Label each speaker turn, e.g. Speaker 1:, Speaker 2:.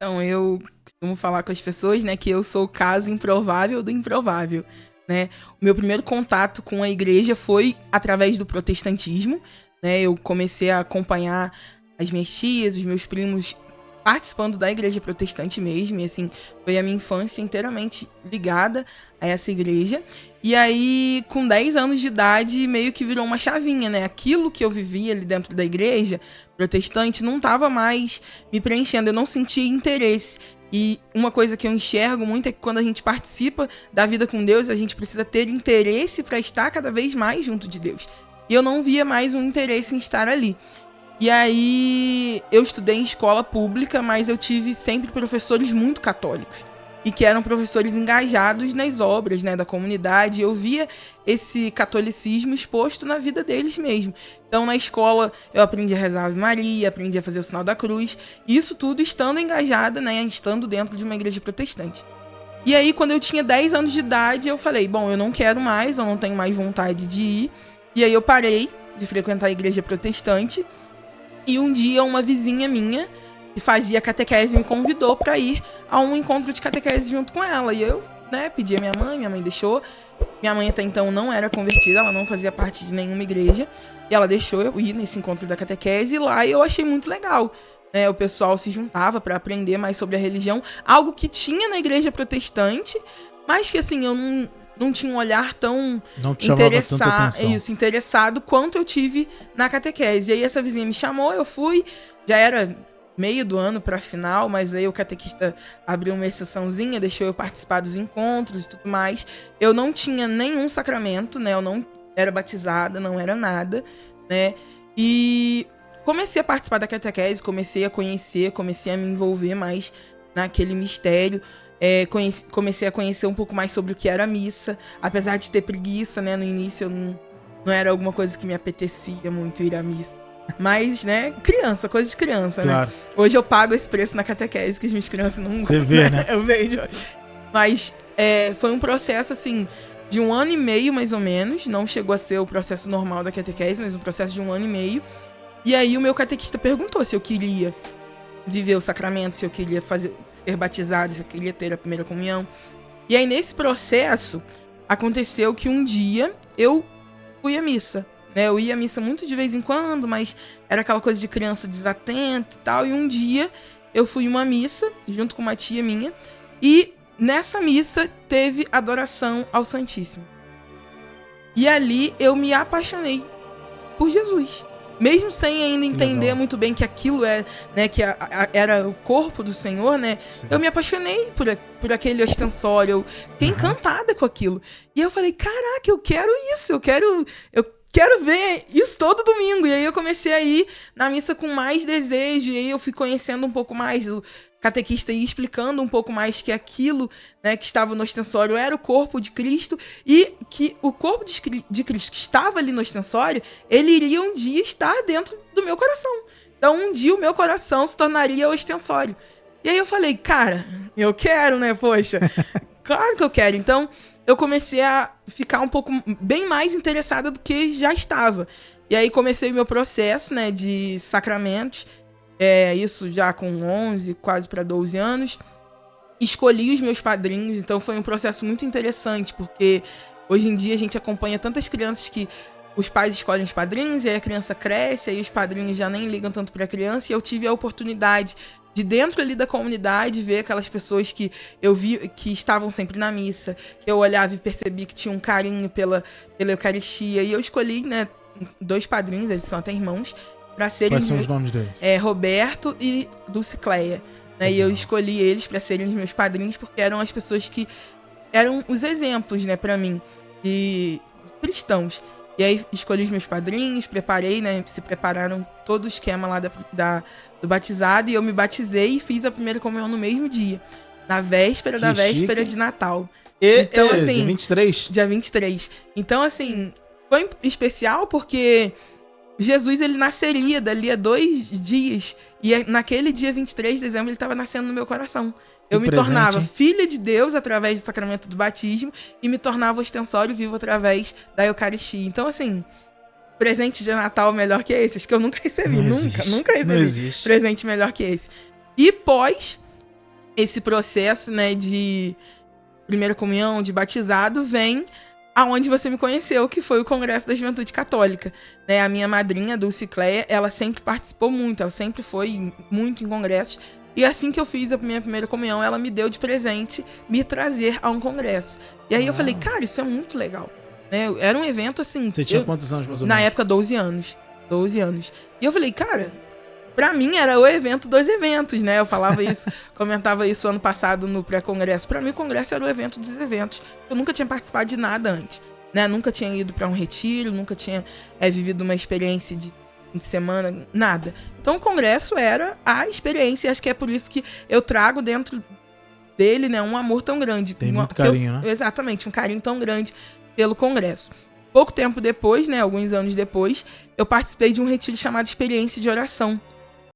Speaker 1: Então, eu costumo falar com as pessoas, né, que eu sou o caso improvável do improvável, né? O meu primeiro contato com a igreja foi através do protestantismo, né? Eu comecei a acompanhar as minhas tias, os meus primos participando da igreja protestante mesmo, e assim, foi a minha infância inteiramente ligada a essa igreja. E aí, com 10 anos de idade, meio que virou uma chavinha, né? Aquilo que eu vivia ali dentro da igreja protestante não estava mais me preenchendo, eu não sentia interesse. E uma coisa que eu enxergo muito é que quando a gente participa da vida com Deus, a gente precisa ter interesse para estar cada vez mais junto de Deus. E eu não via mais um interesse em estar ali. E aí, eu estudei em escola pública, mas eu tive sempre professores muito católicos. E que eram professores engajados nas obras, né, da comunidade. Eu via esse catolicismo exposto na vida deles mesmo. Então, na escola, eu aprendi a rezar Ave Maria, aprendi a fazer o sinal da cruz. Isso tudo estando engajada, né, estando dentro de uma igreja protestante. E aí, quando eu tinha 10 anos de idade, eu falei, bom, eu não quero mais, eu não tenho mais vontade de ir. E aí, eu parei de frequentar a igreja protestante. E um dia, uma vizinha minha, que fazia catequese, me convidou para ir a um encontro de catequese junto com ela. E eu, né, pedi a minha mãe deixou. Minha mãe até então não era convertida, ela não fazia parte de nenhuma igreja. E ela deixou eu ir nesse encontro da catequese, e lá eu achei muito legal. Né, o pessoal se juntava para aprender mais sobre a religião, algo que tinha na igreja protestante, mas que assim, eu não tinha um olhar tão interessado quanto eu tive na catequese. E aí essa vizinha me chamou, eu fui, já era meio do ano pra final, mas aí o catequista abriu uma exceçãozinha, deixou eu participar dos encontros e tudo mais. Eu não tinha nenhum sacramento, né? Eu não era batizada, não era nada, né? E comecei a participar da catequese, comecei a conhecer, comecei a me envolver mais naquele mistério. Comecei a conhecer um pouco mais sobre o que era a missa, apesar de ter preguiça, né? No início eu não era alguma coisa que me apetecia muito ir à missa. Mas, né, coisa de criança, claro, né? Hoje eu pago esse preço na catequese que as minhas crianças não...
Speaker 2: Você vê, né?
Speaker 1: Eu vejo. Mas foi um processo, assim, de 1 ano e meio, mais ou menos. Não chegou a ser o processo normal da catequese, mas um processo de 1 ano e meio. E aí o meu catequista perguntou se eu queria viver o sacramento, se eu queria ser batizado, se eu queria ter a primeira comunhão. E aí, nesse processo, aconteceu que um dia eu fui à missa. Né? Eu ia à missa muito de vez em quando, mas era aquela coisa de criança desatenta e tal. E um dia eu fui em uma missa, junto com uma tia minha, e nessa missa teve adoração ao Santíssimo. E ali eu me apaixonei por Jesus. Mesmo sem ainda entender muito bem que aquilo né, que era o corpo do Senhor, né? Sim. Eu me apaixonei por aquele ostensório, eu fiquei encantada com aquilo. E eu falei, caraca, eu quero isso, eu quero ver isso todo domingo. E aí eu comecei a ir na missa com mais desejo, e aí eu fui conhecendo um pouco mais. O catequista ia explicando um pouco mais que aquilo, né, que estava no ostensório era o corpo de Cristo, e que o corpo de Cristo que estava ali no ostensório, ele iria um dia estar dentro do meu coração. Então um dia o meu coração se tornaria o ostensório. E aí eu falei, cara, eu quero, né, poxa, claro que eu quero. Então eu comecei a ficar um pouco, bem mais interessada do que já estava. E aí comecei o meu processo, né, de sacramentos, isso já com 11, quase para 12 anos. Escolhi os meus padrinhos, então foi um processo muito interessante, porque hoje em dia a gente acompanha tantas crianças que os pais escolhem os padrinhos, e aí a criança cresce, aí os padrinhos já nem ligam tanto para a criança, e eu tive a oportunidade de dentro ali da comunidade ver aquelas pessoas que eu vi que estavam sempre na missa, que eu olhava e percebi que tinha um carinho pela Eucaristia, e eu escolhi, né, 2 padrinhos, eles são até irmãos, para serem...
Speaker 2: Quais são os nomes deles?
Speaker 1: Roberto e Dulcicleia. Né? E eu escolhi eles para serem os meus padrinhos porque eram as pessoas que eram os exemplos, né, para mim, de cristãos. E aí escolhi os meus padrinhos, preparei, né, se prepararam todo o esquema lá do batizado, e eu me batizei e fiz a primeira comunhão no mesmo dia, na véspera da véspera de Natal. Então, assim,
Speaker 2: dia 23?
Speaker 1: Dia 23. Então, assim, foi especial porque Jesus, ele nasceria dali a 2 dias, e naquele dia 23 de dezembro ele estava nascendo no meu coração. Eu me tornava filha de Deus através do sacramento do batismo, e me tornava ostensório vivo através da Eucaristia. Então, assim, presente de Natal melhor que esse, acho que eu nunca recebi, nunca recebi presente melhor que esse. E pós esse processo, né, de primeira comunhão, de batizado, vem aonde você me conheceu, que foi o Congresso da Juventude Católica. Né? A minha madrinha, Dulce Cleia, ela sempre participou muito, ela sempre foi muito em congressos. E assim que eu fiz a minha primeira comunhão, ela me deu de presente me trazer a um congresso. E aí eu falei, cara, isso é muito legal. Né? Era um evento assim...
Speaker 2: Você tinha quantos anos, mais ou menos?
Speaker 1: Na época, 12 anos. 12 anos. E eu falei, cara... Pra mim, era o evento dos eventos, né? Eu falava isso, comentava isso ano passado no pré-congresso. Pra mim, o congresso era o evento dos eventos. Eu nunca tinha participado de nada antes, né? Nunca tinha ido pra um retiro, nunca tinha vivido uma experiência de semana, nada. Então, o congresso era a experiência. E acho que é por isso que eu trago dentro dele, né, um amor tão grande.
Speaker 2: Tem muito carinho, né?
Speaker 1: Exatamente, um carinho tão grande pelo congresso. Pouco tempo depois, né, alguns anos depois, eu participei de um retiro chamado Experiência de Oração.